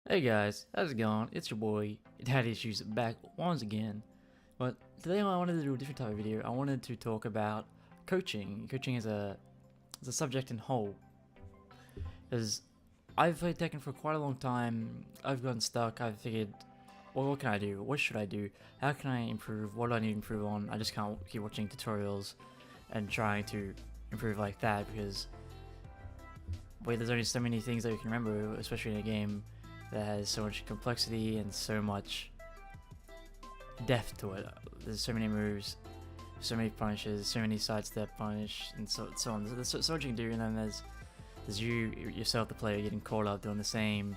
Hey guys, how's it going? It's your boy, Daddy Issues, back once again. But today I wanted to do a different type of video. I wanted to talk about coaching. Coaching is a subject in whole. Because I've played Tekken for quite a long time. I've gotten stuck. I've figured, well, what can I do? What should I do? How can I improve? What do I need to improve on? I just can't keep watching tutorials and trying to improve like that because, wait, there's only so many things that you can remember, especially in a game that has so much complexity and so much depth to it. There's so many moves, so many punishes, so many sidestep punish, and so on. There's so much you can do, and then there's you yourself, the player, getting caught up doing the same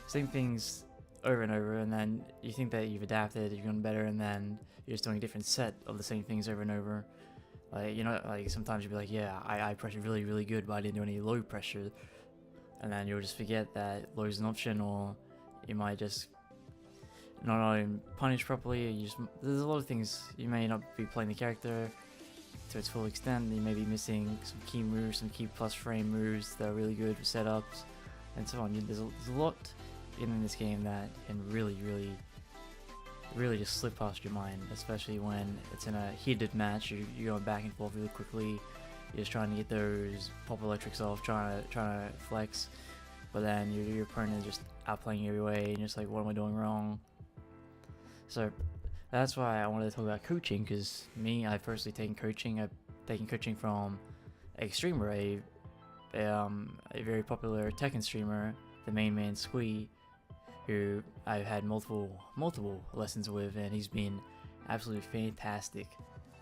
things over and over, and then you think that you've adapted, you've gotten better, and then you're just doing a different set of the same things over and over. Like, you know, like sometimes you'll be like, yeah, I pressured really good, but I didn't do any low pressure. And then you'll just forget that low is an option, or you might just not punish properly. There's a lot of things. You may not be playing the character to its full extent. You may be missing some key moves, some key plus frame moves that are really good for setups, and so on. There's a lot in this game that can really just slip past your mind, especially when it's in a heated match. You're going back and forth really quickly. You're just trying to get those pop electrics off, trying to flex, but then your opponent is just outplaying you every way, and you're just like, what am I doing wrong? So that's why I wanted to talk about coaching, because I've personally taken coaching. I've taken coaching from a streamer, a very popular Tekken streamer, TheMainManSwe, who I've had multiple lessons with, and he's been absolutely fantastic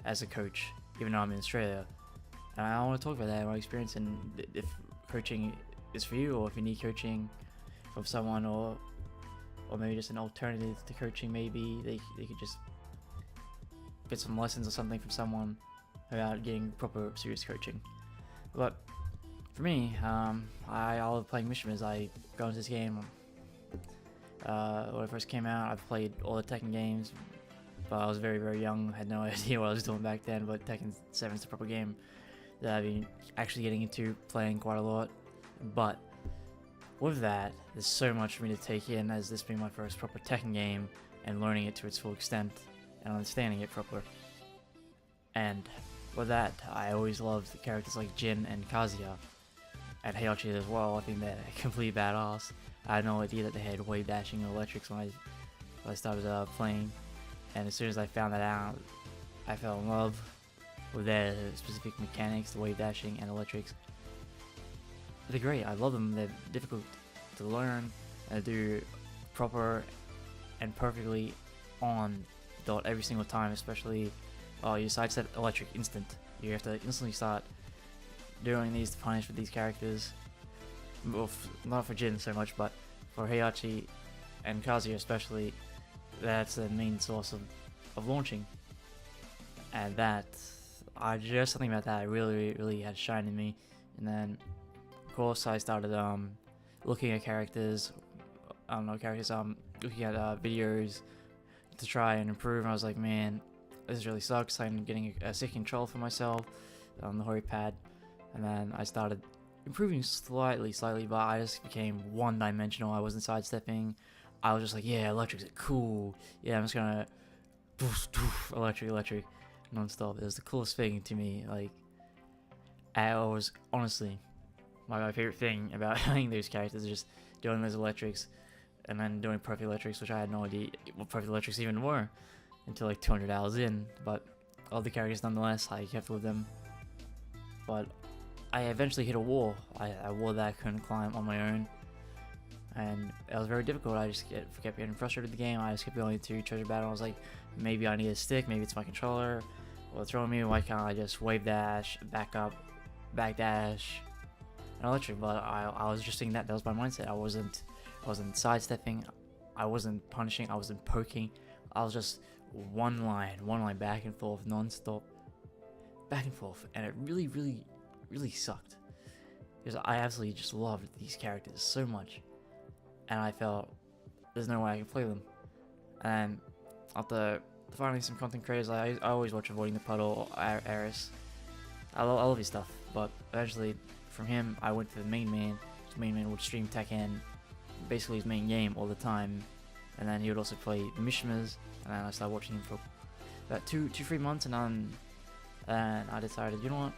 as a coach, even though I'm in Australia. And I want to talk about that, my experience, and if coaching is for you, or if you need coaching from someone, or maybe just an alternative to coaching. Maybe they could just get some lessons or something from someone about getting proper serious coaching. But for me, I love playing missions. I got into this game when it first came out. I've played all the Tekken games, but I was very young, had no idea what I was doing back then. But Tekken 7 is the proper game that I've been actually getting into, playing quite a lot. But with that, there's so much for me to take in, as this being my first proper Tekken game and learning it to its full extent and understanding it proper. And with that, I always loved the characters like Jin and Kazuya, and Heihachi as well. I think they're completely badass. I had no idea that they had wave dashing and electrics when I started playing, and as soon as I found that out, I fell in love with their specific mechanics, the wave dashing and electrics. They're great. I love them. They're difficult to learn and do proper and perfectly on dot every single time, especially you sidestep electric instant. You have to instantly start doing these to punish with these characters. Well, not for Jin so much, but for Heihachi and Kazuya especially, that's the main source of launching. And that, just something about that really had shine in me. And then of course I started looking at characters, looking at videos to try and improve, and I was like, man, this really sucks. I'm getting a sick control for myself on the Hori pad, and then I started improving slightly, but I just became one-dimensional. I wasn't sidestepping. I was just like, yeah, electrics are cool. Yeah, I'm just gonna electric non-stop. It was the coolest thing to me. Like, I was honestly, my favorite thing about playing those characters is just doing those electrics, and then doing perfect electrics, which I had no idea what perfect electrics even were until like 200 hours in. But all the characters, nonetheless, I kept with them. But I eventually hit a wall. A wall that I couldn't climb on my own, and it was very difficult. I just kept getting frustrated with the game. I just kept going to treasure battle. I was like, maybe I need a stick, maybe it's my controller, or throwing me. Why can't I just wave dash, back up, back dash, and electric? But I was just thinking that was my mindset. I wasn't sidestepping, I wasn't punishing, I wasn't poking. I was just one line back and forth, non-stop, back and forth, and it really sucked, because I absolutely just loved these characters so much, and I felt there's no way I can play them. And after finding some content creators, I always watch Avoiding the Puddle, Aris. I love his stuff, but eventually from him I went to the main man. The main man would stream Tekken basically his main game all the time. And then he would also play the Mishimas, and then I started watching him for about 2-3 months, and I decided, you know what,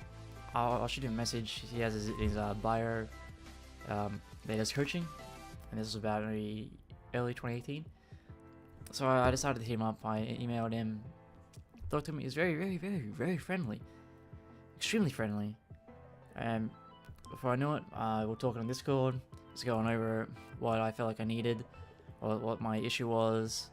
I'll shoot him a message. He has his bio that he does coaching, and this was about early 2018. So I decided to hit him up. I emailed him, talked to him. He was very friendly, extremely friendly. And before I knew it, we were talking on Discord, just going over what I felt like I needed, or what my issue was.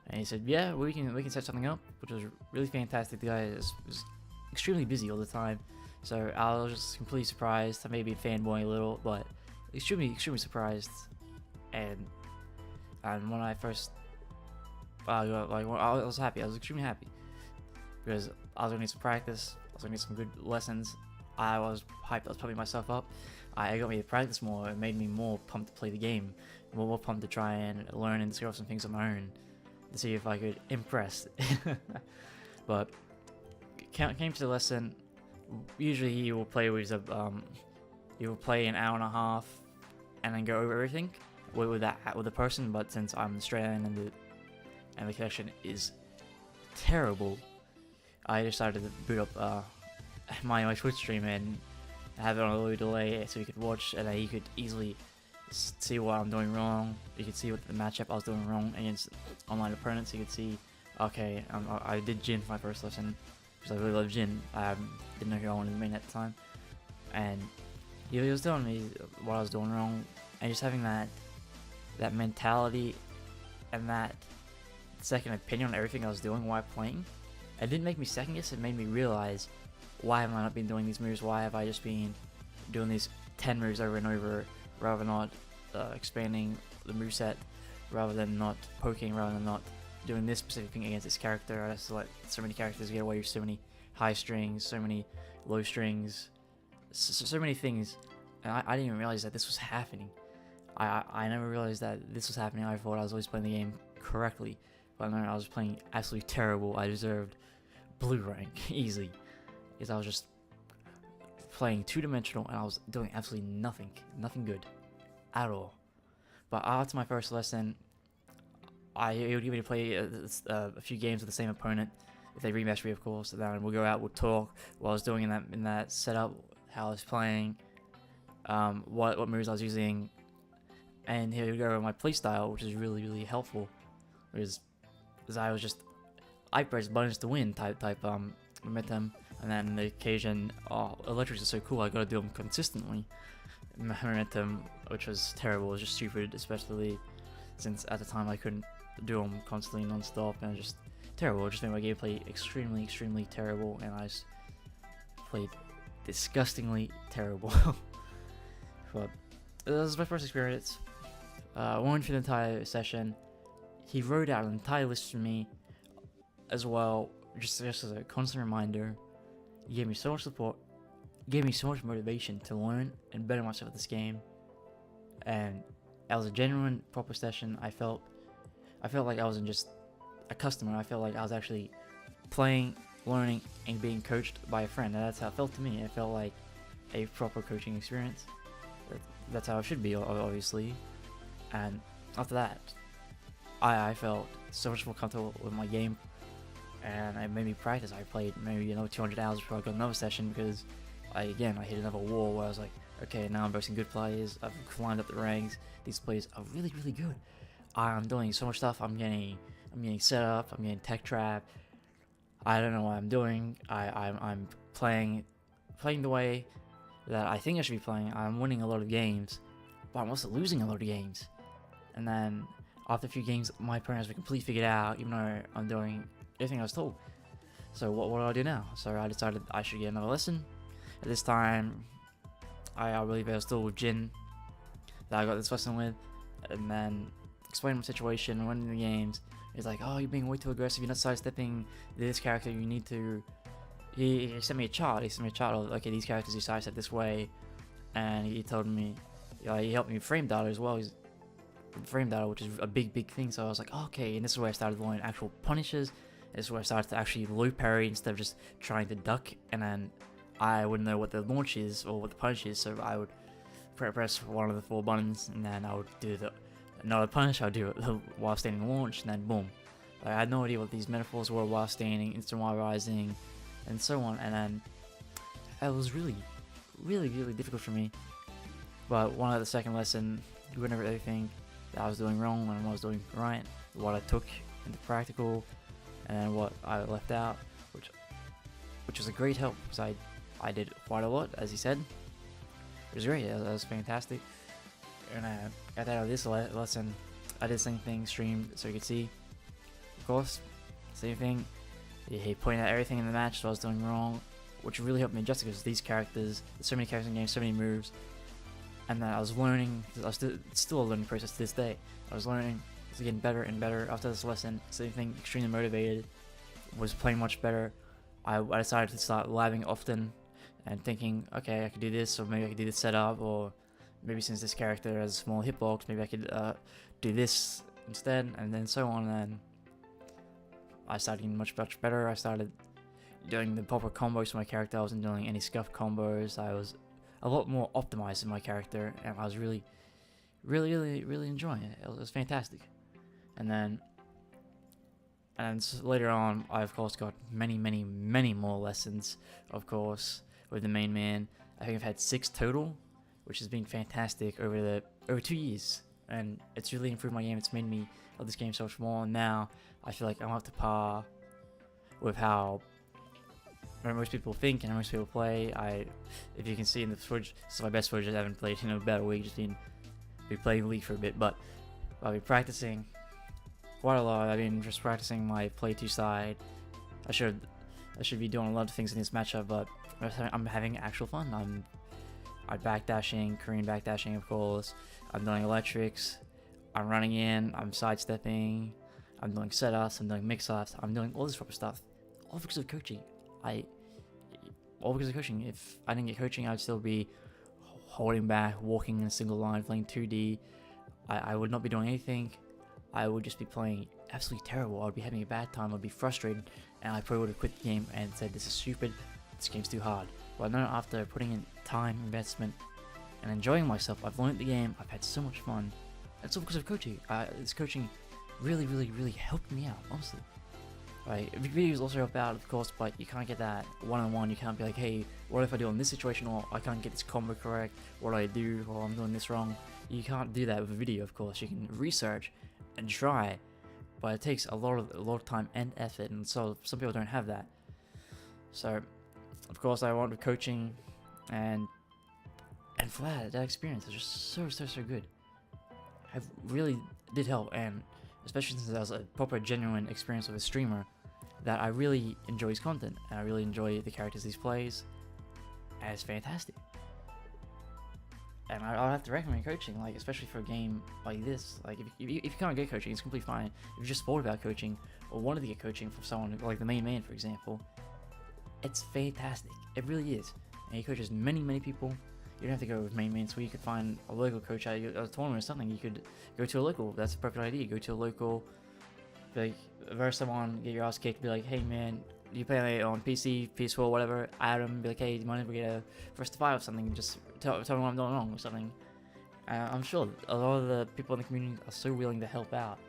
And he said, yeah, we can set something up, which was really fantastic. The guy was extremely busy all the time, so I was just completely surprised. I may be a fanboy a little, but extremely surprised. And when I first I was happy. I was extremely happy because I was gonna need some practice. I was gonna need some good lessons. I was hyped. I was pumping myself up. I got me to practice more. It made me more pumped to play the game, more pumped to try and learn and discover some things on my own to see if I could impress. But came to the lesson. Usually he will play with he will play an hour and a half and then go over everything with the person. But since I'm Australian and the connection is terrible, I decided to boot up my Twitch stream and have it on a low delay so he could watch, and then he could easily see what I'm doing wrong. You could see what the matchup I was doing wrong against online opponents. He could see, okay, I did Jin for my first lesson because I really love Jin. I didn't know who I wanted to main at the time, and he was telling me what I was doing wrong, and just having that mentality and that second opinion on everything I was doing while playing. It didn't make me second guess. It made me realize, why have I not been doing these moves? Why have I just been doing these 10 moves over and over, rather than not expanding the moveset, rather than not poking, rather than not doing this specific thing against this character? I just let so many characters get away with so many high strings, so many low strings, so many things, and I didn't even realize that this was happening. I never realized that this was happening. I thought I was always playing the game correctly, but no, I was playing absolutely terrible. I deserved blue rank easily, because I was just playing two-dimensional and I was doing absolutely nothing good at all. But after my first lesson, he would give me to play a few games with the same opponent, if they rematch me, of course. And then we'll go out, we'll talk what I was doing in that setup, how I was playing, what moves I was using, and he would go over my playstyle, which is really helpful, because I press buttons to win type momentum. And then the occasion, electrics are so cool, I gotta do them consistently. Momentum, which was terrible, was just stupid, especially since at the time I couldn't do them constantly non-stop, and just terrible. It just made my gameplay extremely terrible, and I just played disgustingly terrible. But this was my first experience. Went through the entire session. He wrote out an entire list for me as well, just as a constant reminder. He gave me so much support, gave me so much motivation to learn and better myself at this game, and that was a genuine, proper session. I felt like I wasn't just a customer. I felt like I was actually playing, learning, and being coached by a friend, and that's how it felt to me. It felt like a proper coaching experience. That's how it should be, obviously. And after that, I felt so much more comfortable with my game, and it made me practice. I played maybe another 200 hours before I got another session, because I hit another wall where I was like, okay, now I'm versing good players. I've climbed up the ranks. These players are really good. I'm doing so much stuff. I'm getting set up. I'm getting tech trap. I don't know what I'm doing. I'm playing the way that I think I should be playing. I'm winning a lot of games, but I'm also losing a lot of games. And then after a few games, my opponent has been completely figured out, even though I'm doing everything I was told. So what do I do now? So I decided I should get another lesson. At this time, I believe I was still with Jin that I got this lesson with, and then explained my situation, went into the games. He's like, oh, you're being way too aggressive, you're not sidestepping this character, you need to... He sent me a chart. He sent me a chart of, okay, these characters you sidestep this way, and he told me, he helped me frame data as well. He's frame data, which is a big thing. So I was like, oh, okay, and this is where I started learning actual punishes. This is where I started to actually low parry instead of just trying to duck, and then I wouldn't know what the launch is or what the punish is, so I would press one of the 4 buttons, and then I would do another punish, I'll do it while standing launch, and then boom. Like, I had no idea what these metaphors were while standing, instant while rising, and so on, and then it was really difficult for me. But one of the second lesson, you went over everything that I was doing wrong and what I was doing right, what I took into practical, and then what I left out, which was a great help, because I did quite a lot, as he said. It was great, it was fantastic. And at the end of this lesson, I did the same thing, streamed so you could see. Of course, same thing. He pointed out everything in the match that I was doing wrong, which really helped me adjust, because these characters, there's so many characters in the game, so many moves, and then I was learning. I was still a learning process to this day. I was learning, was getting better and better after this lesson. Same thing, extremely motivated, was playing much better. I decided to start living often and thinking, okay, I could do this, or maybe I could do this setup, or maybe since this character has a small hitbox, maybe I could do this instead, and then so on. And I started getting much better. I started doing the proper combos for my character. I wasn't doing any scuff combos. I was a lot more optimized in my character, and I was really enjoying it. It was fantastic. And then, later on, I of course got many more lessons, of course, with the main man. I think I've had 6 total, which has been fantastic over 2 years, and it's really improved my game. It's made me love this game so much more, and now I feel like I'm up to par with how most people think and most people play. If you can see in the footage, this is my best footage. I haven't played in about a week, just been playing League for a bit, but I'll be practicing quite a lot. I've been just practicing my play 2 side. I should be doing a lot of things in this matchup, but I'm having actual fun. I'm backdashing, Korean backdashing, of course. I'm doing electrics. I'm running in. I'm sidestepping. I'm doing setups. I'm doing mix-ups. I'm doing all this proper stuff. All because of coaching. All because of coaching. If I didn't get coaching, I'd still be holding back, walking in a single line, playing 2D. I would not be doing anything. I would just be playing absolutely terrible. I'd be having a bad time. I'd be frustrated, and I probably would have quit the game and said, "This is stupid. This game's too hard." But no, after putting in time, investment, and enjoying myself, I've learned the game. I've had so much fun. It's all because of coaching. This coaching really helped me out, honestly. Right, videos also help out, of course, but you can't get that one-on-one. You can't be like, hey, what if I do in this situation, or I can't get this combo correct, what do I do, or I'm doing this wrong. You can't do that with a video, of course. You can research and try, but it takes a lot of time and effort, and so some people don't have that. So, of course, I wanted coaching, and for that experience is just so good. I really did help, and especially since that was a proper genuine experience with a streamer, that I really enjoy his content, and I really enjoy the characters he plays, and it's fantastic. And I'll have to recommend coaching, like, especially for a game like this. Like, if you can't get coaching, it's completely fine. If you're just bored about coaching, or wanted to get coaching from someone like the main man, for example, it's fantastic. It really is. And he coaches many people. You don't have to go with mainmanswe. You could find a local coach at a tournament or something. You could go to a local. That's a perfect idea. Go to a local, like, verse someone, get your ass kicked, be like, hey man, you play on PC, PS4, whatever, add them, be like, hey, do you mind if we get a first to 5 or something? Just tell me what I'm doing wrong or something. I'm sure a lot of the people in the community are so willing to help out.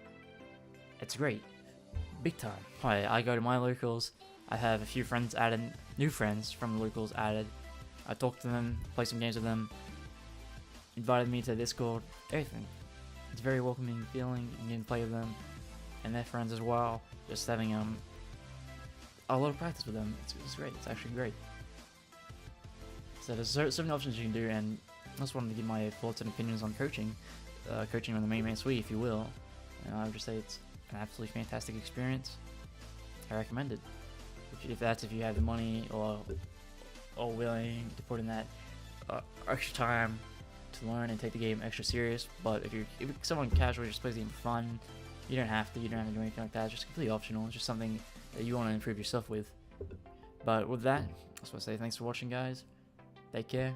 It's great. Big time. I go to my locals. I have a few friends added, new friends from the locals added. I talk to them, play some games with them, invited me to Discord, everything. It's a very welcoming feeling, and getting to play with them, and their friends as well. Just having a lot of practice with them. It's great. It's actually great. So there's so many options you can do, and I just wanted to give my thoughts and opinions on coaching, coaching on the mainmanswe, if you will. And I would just say it's an absolutely fantastic experience. I recommend it. If you have the money or willing to put in that extra time to learn and take the game extra serious. But if someone casually just plays the game for fun, you don't have to do anything like that. It's just completely optional. It's just something that you want to improve yourself with. But with that, I just want to say thanks for watching, guys. Take care.